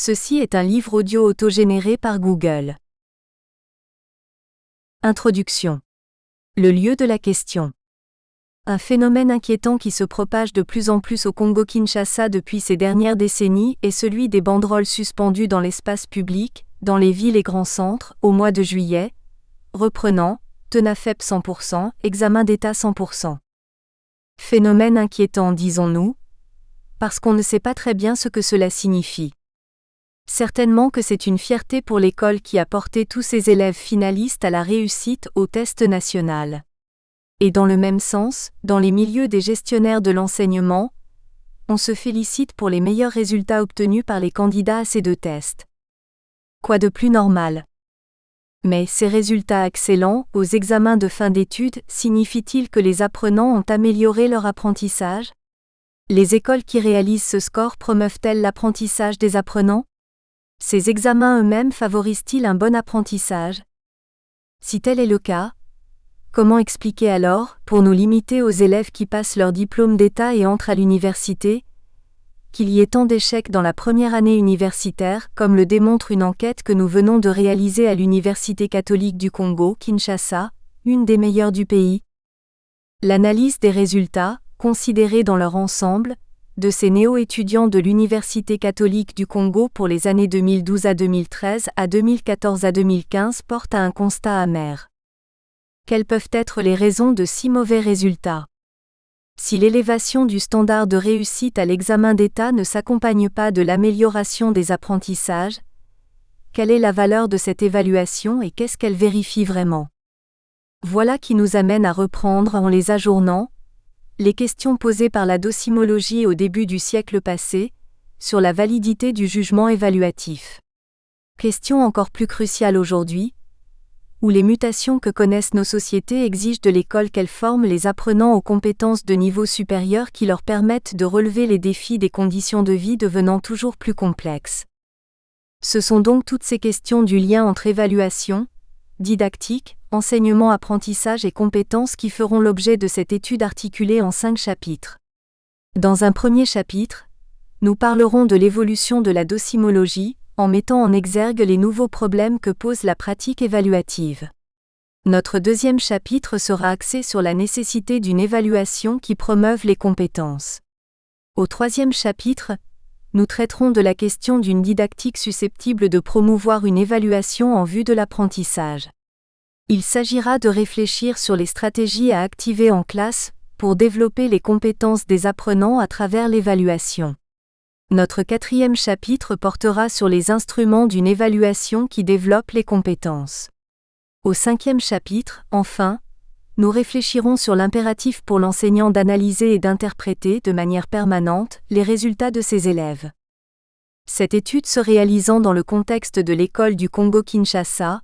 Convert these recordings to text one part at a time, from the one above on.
Ceci est un livre audio autogénéré par Google. Introduction. Le lieu de la question. Un phénomène inquiétant qui se propage de plus en plus au Congo-Kinshasa depuis ces dernières décennies est celui des banderoles suspendues dans l'espace public, dans les villes et grands centres, au mois de juillet, reprenant, TENAFEP 100%, examen d'état 100%. Phénomène inquiétant, disons-nous, parce qu'on ne sait pas très bien ce que cela signifie. Certainement que c'est une fierté pour l'école qui a porté tous ses élèves finalistes à la réussite au test national. Et dans le même sens, dans les milieux des gestionnaires de l'enseignement, on se félicite pour les meilleurs résultats obtenus par les candidats à ces deux tests. Quoi de plus normal? Mais ces résultats excellents aux examens de fin d'études signifient-ils que les apprenants ont amélioré leur apprentissage? Les écoles qui réalisent ce score promeuvent-elles l'apprentissage des apprenants? Ces examens eux-mêmes favorisent-ils un bon apprentissage? Si tel est le cas, comment expliquer alors, pour nous limiter aux élèves qui passent leur diplôme d'État et entrent à l'université, qu'il y ait tant d'échecs dans la première année universitaire, comme le démontre une enquête que nous venons de réaliser à l'Université catholique du Congo, Kinshasa, une des meilleures du pays? L'analyse des résultats, considérés dans leur ensemble, de ces néo-étudiants de l'Université catholique du Congo pour les années 2012 à 2013 à 2014 à 2015 porte à un constat amer. Quelles peuvent être les raisons de si mauvais résultats? Si l'élévation du standard de réussite à l'examen d'État ne s'accompagne pas de l'amélioration des apprentissages, quelle est la valeur de cette évaluation et qu'est-ce qu'elle vérifie vraiment? Voilà qui nous amène à reprendre en les ajournant les questions posées par la docimologie au début du siècle passé, sur la validité du jugement évaluatif. Question encore plus cruciale aujourd'hui, où les mutations que connaissent nos sociétés exigent de l'école qu'elle forme les apprenants aux compétences de niveau supérieur qui leur permettent de relever les défis des conditions de vie devenant toujours plus complexes. Ce sont donc toutes ces questions du lien entre évaluation, didactique, enseignement, apprentissage et compétences qui feront l'objet de cette étude articulée en 5 chapitres. Dans un premier chapitre, nous parlerons de l'évolution de la docimologie, en mettant en exergue les nouveaux problèmes que pose la pratique évaluative. Notre deuxième chapitre sera axé sur la nécessité d'une évaluation qui promeuve les compétences. Au troisième chapitre, nous traiterons de la question d'une didactique susceptible de promouvoir une évaluation en vue de l'apprentissage. Il s'agira de réfléchir sur les stratégies à activer en classe pour développer les compétences des apprenants à travers l'évaluation. Notre quatrième chapitre portera sur les instruments d'une évaluation qui développe les compétences. Au cinquième chapitre, enfin, nous réfléchirons sur l'impératif pour l'enseignant d'analyser et d'interpréter de manière permanente les résultats de ses élèves. Cette étude se réalisant dans le contexte de l'école du Congo-Kinshasa,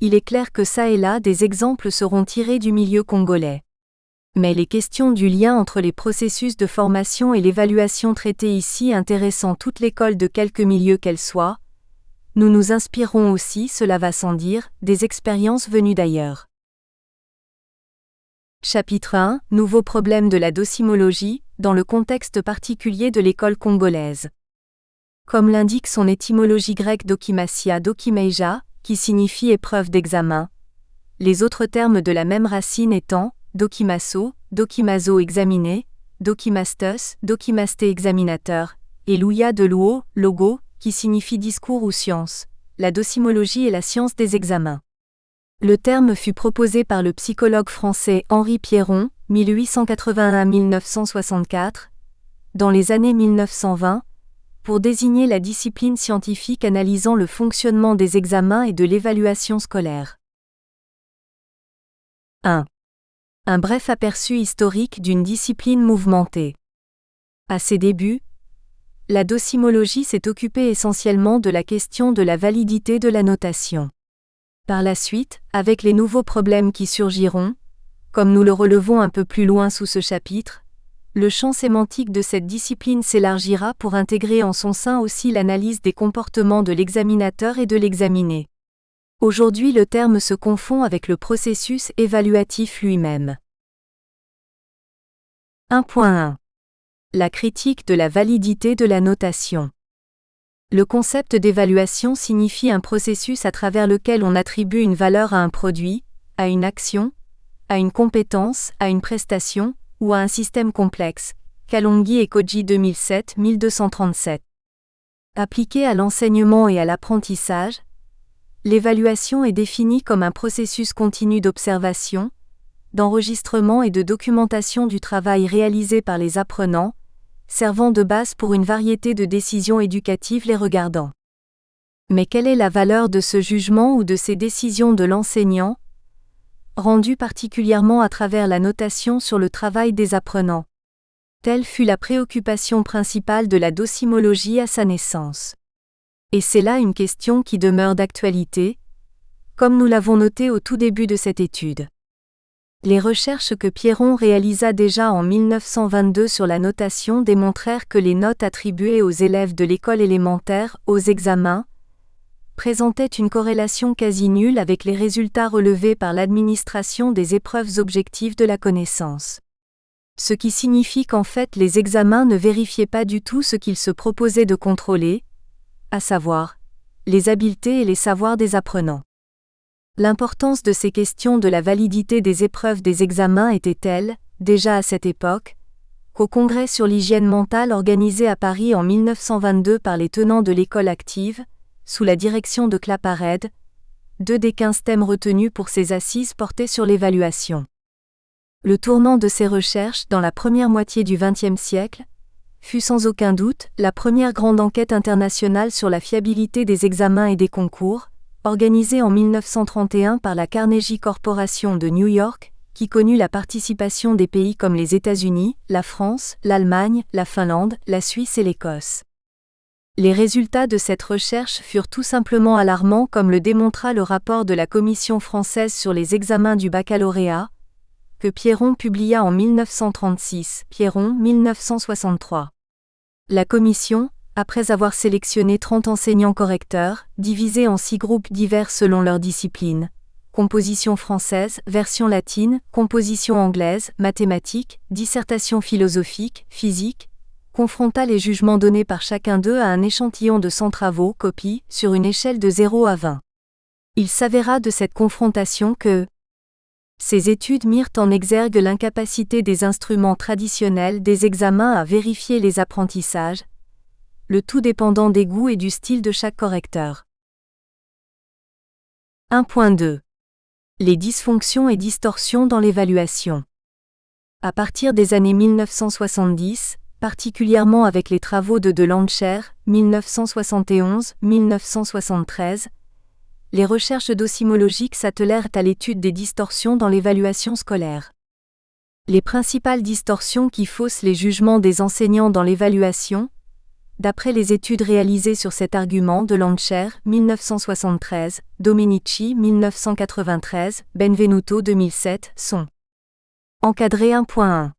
il est clair que ça et là des exemples seront tirés du milieu congolais. Mais les questions du lien entre les processus de formation et l'évaluation traitées ici intéressant toute l'école de quelque milieu qu'elle soit, nous nous inspirons aussi, cela va sans dire, des expériences venues d'ailleurs. Chapitre 1 – Nouveaux problèmes de la docimologie, dans le contexte particulier de l'école congolaise. Comme l'indique son étymologie grecque dokimasia dokimeija, qui signifie épreuve d'examen, les autres termes de la même racine étant dokimaso, dokimazo examiné, dokimastos, dokimasté examinateur, et louia de louo, logo, qui signifie discours ou science. La docimologie est la science des examens. Le terme fut proposé par le psychologue français Henri Pierron, 1881-1964, dans les années 1920, pour désigner la discipline scientifique analysant le fonctionnement des examens et de l'évaluation scolaire. 1. Un bref aperçu historique d'une discipline mouvementée. À ses débuts, la docimologie s'est occupée essentiellement de la question de la validité de la notation. Par la suite, avec les nouveaux problèmes qui surgiront, comme nous le relevons un peu plus loin sous ce chapitre, le champ sémantique de cette discipline s'élargira pour intégrer en son sein aussi l'analyse des comportements de l'examinateur et de l'examiné. Aujourd'hui, le terme se confond avec le processus évaluatif lui-même. 1.1. La critique de la validité de la notation. Le concept d'évaluation signifie un processus à travers lequel on attribue une valeur à un produit, à une action, à une compétence, à une prestation, ou à un système complexe. Kalongi et Koji 2007, 1237. Appliquée à l'enseignement et à l'apprentissage, l'évaluation est définie comme un processus continu d'observation, d'enregistrement et de documentation du travail réalisé par les apprenants, servant de base pour une variété de décisions éducatives les regardant. Mais quelle est la valeur de ce jugement ou de ces décisions de l'enseignant, rendues particulièrement à travers la notation sur le travail des apprenants? Telle fut la préoccupation principale de la docimologie à sa naissance. Et c'est là une question qui demeure d'actualité, comme nous l'avons noté au tout début de cette étude. Les recherches que Pierron réalisa déjà en 1922 sur la notation démontrèrent que les notes attribuées aux élèves de l'école élémentaire aux examens présentaient une corrélation quasi nulle avec les résultats relevés par l'administration des épreuves objectives de la connaissance. Ce qui signifie qu'en fait les examens ne vérifiaient pas du tout ce qu'ils se proposaient de contrôler, à savoir, les habiletés et les savoirs des apprenants. L'importance de ces questions de la validité des épreuves des examens était telle, déjà à cette époque, qu'au congrès sur l'hygiène mentale organisé à Paris en 1922 par les tenants de l'école active, sous la direction de Claparède, 2 des 15 thèmes retenus pour ces assises portaient sur l'évaluation. Le tournant de ces recherches dans la première moitié du XXe siècle fut sans aucun doute la première grande enquête internationale sur la fiabilité des examens et des concours, organisée en 1931 par la Carnegie Corporation de New York, qui connut la participation des pays comme les États-Unis, la France, l'Allemagne, la Finlande, la Suisse et l'Écosse. Les résultats de cette recherche furent tout simplement alarmants comme le démontra le rapport de la Commission française sur les examens du baccalauréat, que Pierron publia en 1936, Pierron 1963. La Commission, après avoir sélectionné 30 enseignants correcteurs, divisés en 6 groupes divers selon leur discipline, composition française, version latine, composition anglaise, mathématiques, dissertation philosophique, physique, confronta les jugements donnés par chacun d'eux à un échantillon de 100 travaux, copies, sur une échelle de 0 à 20. Il s'avéra de cette confrontation que ces études mirent en exergue l'incapacité des instruments traditionnels des examens à vérifier les apprentissages, le tout dépendant des goûts et du style de chaque correcteur. 1.2. Les dysfonctions et distorsions dans l'évaluation. À partir des années 1970, particulièrement avec les travaux de Landshire, 1971-1973, les recherches docimologiques s'attelèrent à l'étude des distorsions dans l'évaluation scolaire. Les principales distorsions qui faussent les jugements des enseignants dans l'évaluation, d'après les études réalisées sur cet argument de Landshire, 1973, Domenici, 1993, Benvenuto, 2007, sont encadrées. 1.1.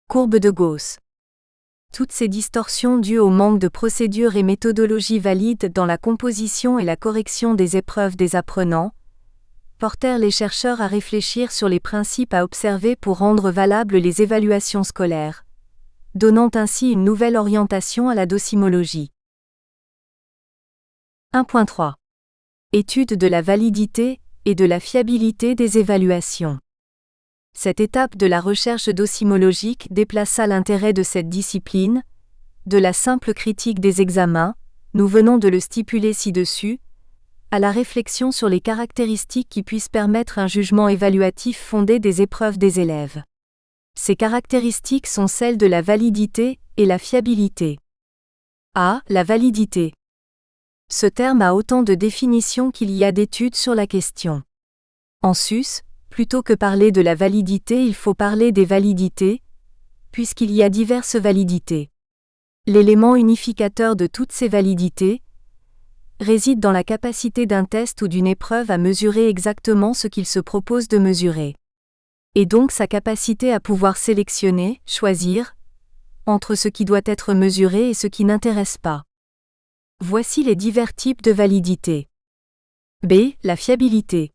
Courbe de Gauss. Toutes ces distorsions dues au manque de procédures et méthodologies valides dans la composition et la correction des épreuves des apprenants, portèrent les chercheurs à réfléchir sur les principes à observer pour rendre valables les évaluations scolaires, donnant ainsi une nouvelle orientation à la docimologie. 1.3. Étude de la validité et de la fiabilité des évaluations. Cette étape de la recherche docimologique déplaça l'intérêt de cette discipline, de la simple critique des examens, nous venons de le stipuler ci-dessus, à la réflexion sur les caractéristiques qui puissent permettre un jugement évaluatif fondé des épreuves des élèves. Ces caractéristiques sont celles de la validité et la fiabilité. A. La validité. Ce terme a autant de définitions qu'il y a d'études sur la question. En sus, plutôt que parler de la validité, il faut parler des validités, puisqu'il y a diverses validités. L'élément unificateur de toutes ces validités réside dans la capacité d'un test ou d'une épreuve à mesurer exactement ce qu'il se propose de mesurer. Et donc sa capacité à pouvoir sélectionner, choisir, entre ce qui doit être mesuré et ce qui n'intéresse pas. Voici les divers types de validité. B. La fiabilité.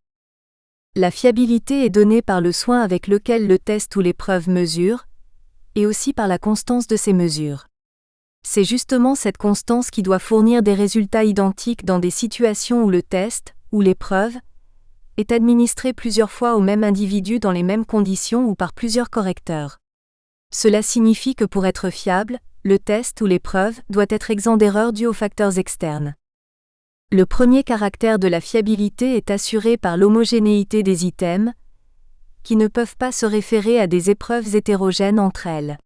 La fiabilité est donnée par le soin avec lequel le test ou l'épreuve mesure, et aussi par la constance de ces mesures. C'est justement cette constance qui doit fournir des résultats identiques dans des situations où le test, ou l'épreuve, est administré plusieurs fois au même individu dans les mêmes conditions ou par plusieurs correcteurs. Cela signifie que pour être fiable, le test ou l'épreuve doit être exempt d'erreurs dues aux facteurs externes. Le premier caractère de la fiabilité est assuré par l'homogénéité des items, qui ne peuvent pas se référer à des épreuves hétérogènes entre elles.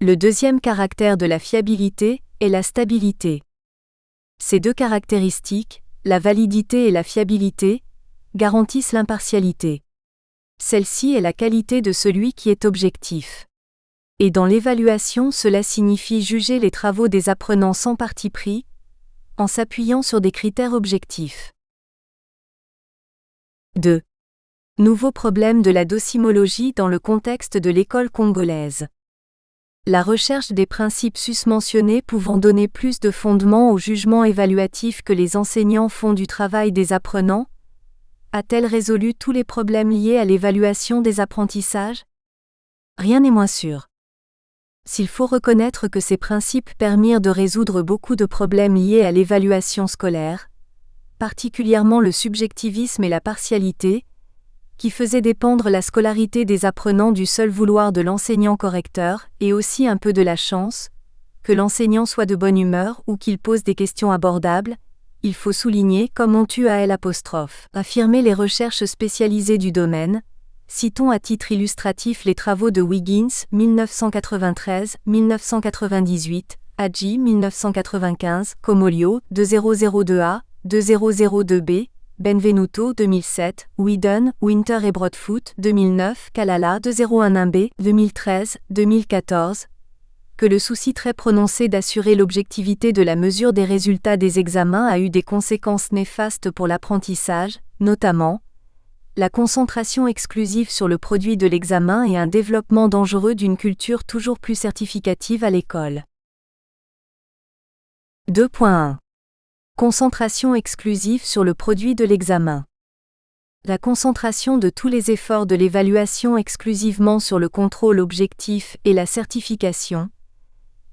Le deuxième caractère de la fiabilité est la stabilité. Ces deux caractéristiques, la validité et la fiabilité, garantissent l'impartialité. Celle-ci est la qualité de celui qui est objectif. Et dans l'évaluation, cela signifie juger les travaux des apprenants sans parti pris, en s'appuyant sur des critères objectifs. 2. Nouveau problème de la docimologie dans le contexte de l'école congolaise. La recherche des principes susmentionnés pouvant donner plus de fondement au jugement évaluatif que les enseignants font du travail des apprenants, a-t-elle résolu tous les problèmes liés à l'évaluation des apprentissages? Rien n'est moins sûr. S'il faut reconnaître que ces principes permirent de résoudre beaucoup de problèmes liés à l'évaluation scolaire, particulièrement le subjectivisme et la partialité, qui faisaient dépendre la scolarité des apprenants du seul vouloir de l'enseignant-correcteur, et aussi un peu de la chance, que l'enseignant soit de bonne humeur ou qu'il pose des questions abordables, il faut souligner, comme ont eu à affirmer les recherches spécialisées du domaine. Citons à titre illustratif les travaux de Wiggins, 1993-1998, Hadji, 1995, Comolio, 2002A, 2002B, Benvenuto, 2007, Whedon, Winter et Broadfoot, 2009, Kalala, 2011B, 2013, 2014, que le souci très prononcé d'assurer l'objectivité de la mesure des résultats des examens a eu des conséquences néfastes pour l'apprentissage, notamment la concentration exclusive sur le produit de l'examen et un développement dangereux d'une culture toujours plus certificative à l'école. 2.1. Concentration exclusive sur le produit de l'examen. La concentration de tous les efforts de l'évaluation exclusivement sur le contrôle objectif et la certification,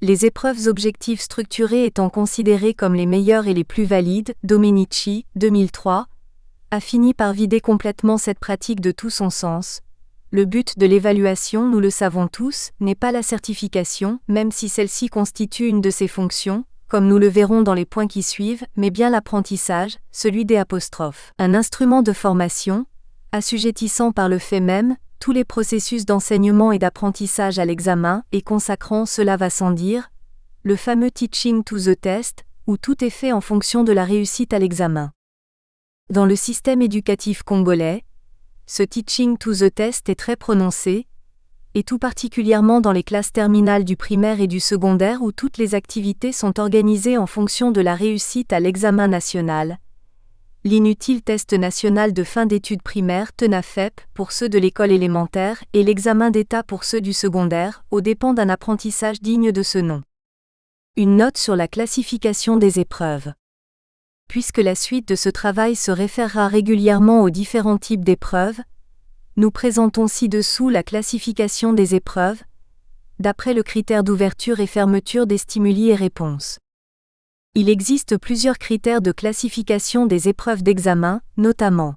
les épreuves objectives structurées étant considérées comme les meilleures et les plus valides, Domenici, 2003, a fini par vider complètement cette pratique de tout son sens. Le but de l'évaluation, nous le savons tous, n'est pas la certification, même si celle-ci constitue une de ses fonctions, comme nous le verrons dans les points qui suivent, mais bien l'apprentissage, celui des apostrophes. Un instrument de formation, assujettissant par le fait même tous les processus d'enseignement et d'apprentissage à l'examen et consacrant, cela va sans dire, le fameux teaching to the test, où tout est fait en fonction de la réussite à l'examen. Dans le système éducatif congolais, ce teaching to the test est très prononcé, et tout particulièrement dans les classes terminales du primaire et du secondaire où toutes les activités sont organisées en fonction de la réussite à l'examen national. L'inutile test national de fin d'études primaires TENAFEP pour ceux de l'école élémentaire et l'examen d'État pour ceux du secondaire, aux dépens d'un apprentissage digne de ce nom. Une note sur la classification des épreuves. Puisque la suite de ce travail se référera régulièrement aux différents types d'épreuves, nous présentons ci-dessous la classification des épreuves, d'après le critère d'ouverture et fermeture des stimuli et réponses. Il existe plusieurs critères de classification des épreuves d'examen, notamment.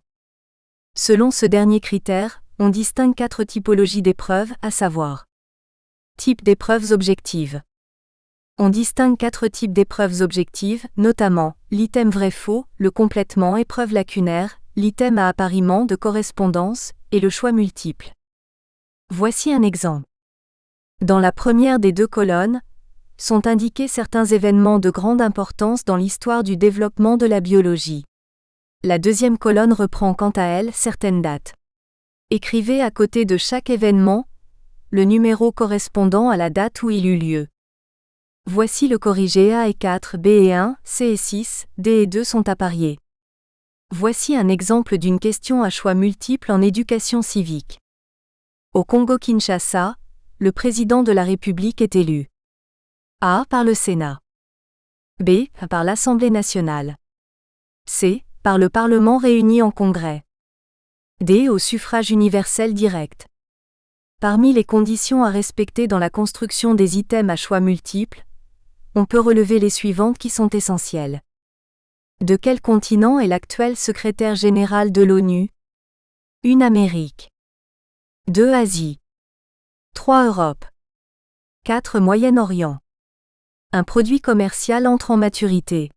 Selon ce dernier critère, on distingue 4 typologies d'épreuves, à savoir. Type d'épreuves objectives. On distingue 4 types d'épreuves objectives, notamment l'item vrai-faux, le complètement épreuve lacunaire, l'item à appariement de correspondance et le choix multiple. Voici un exemple. Dans la première des 2 colonnes, sont indiqués certains événements de grande importance dans l'histoire du développement de la biologie. La deuxième colonne reprend quant à elle certaines dates. Écrivez à côté de chaque événement le numéro correspondant à la date où il eut lieu. Voici le corrigé A et 4, B et 1, C et 6, D et 2 sont appariés. Voici un exemple d'une question à choix multiple en éducation civique. Au Congo-Kinshasa, le président de la République est élu. A. Par le Sénat. B. Par l'Assemblée nationale. C. Par le Parlement réuni en congrès. D. Au suffrage universel direct. Parmi les conditions à respecter dans la construction des items à choix multiples, on peut relever les suivantes qui sont essentielles. De quel continent est l'actuel secrétaire général de l'ONU? 1 Amérique. 2 Asie. 3 Europe. 4 Moyen-Orient. Un produit commercial entre en maturité.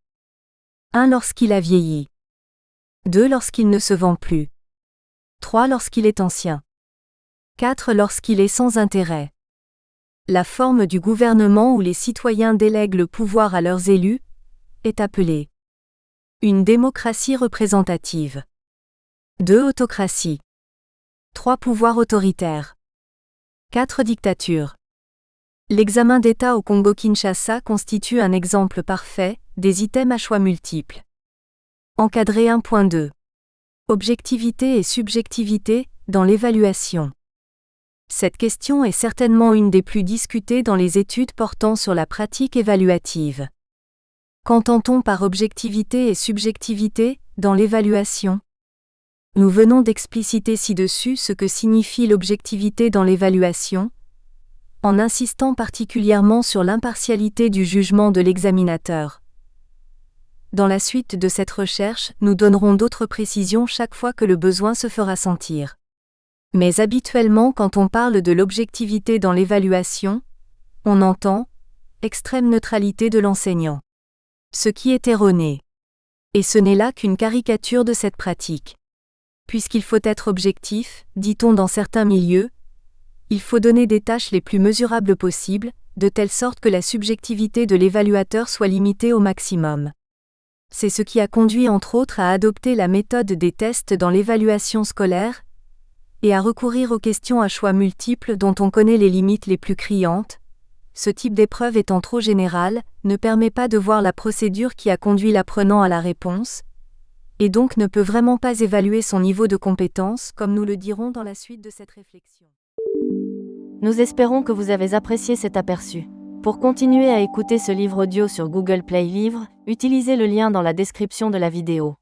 1 lorsqu'il a vieilli. 2 lorsqu'il ne se vend plus. 3 lorsqu'il est ancien. 4 lorsqu'il est sans intérêt. La forme du gouvernement où les citoyens délèguent le pouvoir à leurs élus est appelée une démocratie représentative. 2 Autocratie. 3 Pouvoirs autoritaires. 4 Dictatures. L'examen d'État au Congo-Kinshasa constitue un exemple parfait des items à choix multiples. Encadré 1.2. Objectivité et subjectivité dans l'évaluation. Cette question est certainement une des plus discutées dans les études portant sur la pratique évaluative. Qu'entend-on par objectivité et subjectivité dans l'évaluation? Nous venons d'expliciter ci-dessus ce que signifie l'objectivité dans l'évaluation, en insistant particulièrement sur l'impartialité du jugement de l'examinateur. Dans la suite de cette recherche, nous donnerons d'autres précisions chaque fois que le besoin se fera sentir. Mais habituellement, quand on parle de l'objectivité dans l'évaluation, on entend extrême neutralité de l'enseignant. Ce qui est erroné. Et ce n'est là qu'une caricature de cette pratique. Puisqu'il faut être objectif, dit-on dans certains milieux, il faut donner des tâches les plus mesurables possibles, de telle sorte que la subjectivité de l'évaluateur soit limitée au maximum. C'est ce qui a conduit entre autres à adopter la méthode des tests dans l'évaluation scolaire, et à recourir aux questions à choix multiples dont on connaît les limites les plus criantes. Ce type d'épreuve étant trop général, ne permet pas de voir la procédure qui a conduit l'apprenant à la réponse, et donc ne peut vraiment pas évaluer son niveau de compétence, comme nous le dirons dans la suite de cette réflexion. Nous espérons que vous avez apprécié cet aperçu. Pour continuer à écouter ce livre audio sur Google Play Livres, utilisez le lien dans la description de la vidéo.